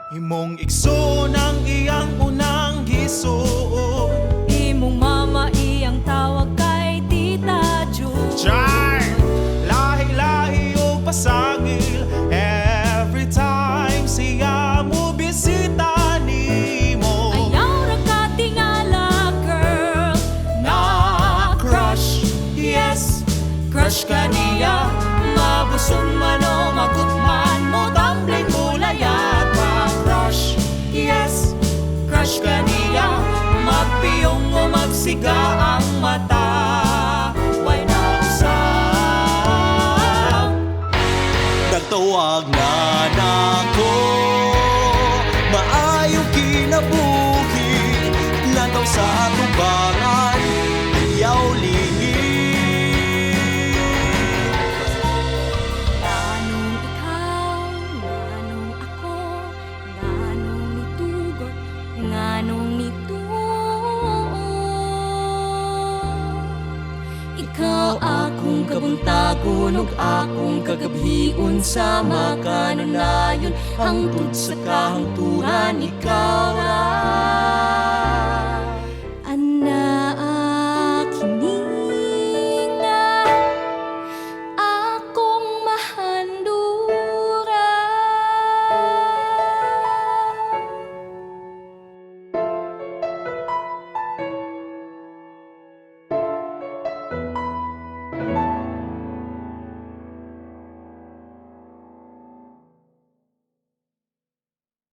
Imong igsoon ang iyang unang gisuon. Imong mama iyang tawag kay Tita June. Char! Lahi-lahi o pasagil. Every time siya mo bisita nimo. Ayaw ra ka tingala, girl. Na-crush, yes, crush ka niya. Mabusong man o magutman mo, tumbling mo layat. Ma-crush, yes, crush ka niya. Magpiyong o magsiga ang mata. Why na usap? Nagtawag na nako, maayong kinabuhi. Lantaw sa atubangan, ayaw lingid. Nganong ikaw, nganong ako, nganong nitugot, nganong nituon. Ikaw akong kabuntagon ug akong kagabhion sa makanunayon. Hangtod sa kahangturan ikaw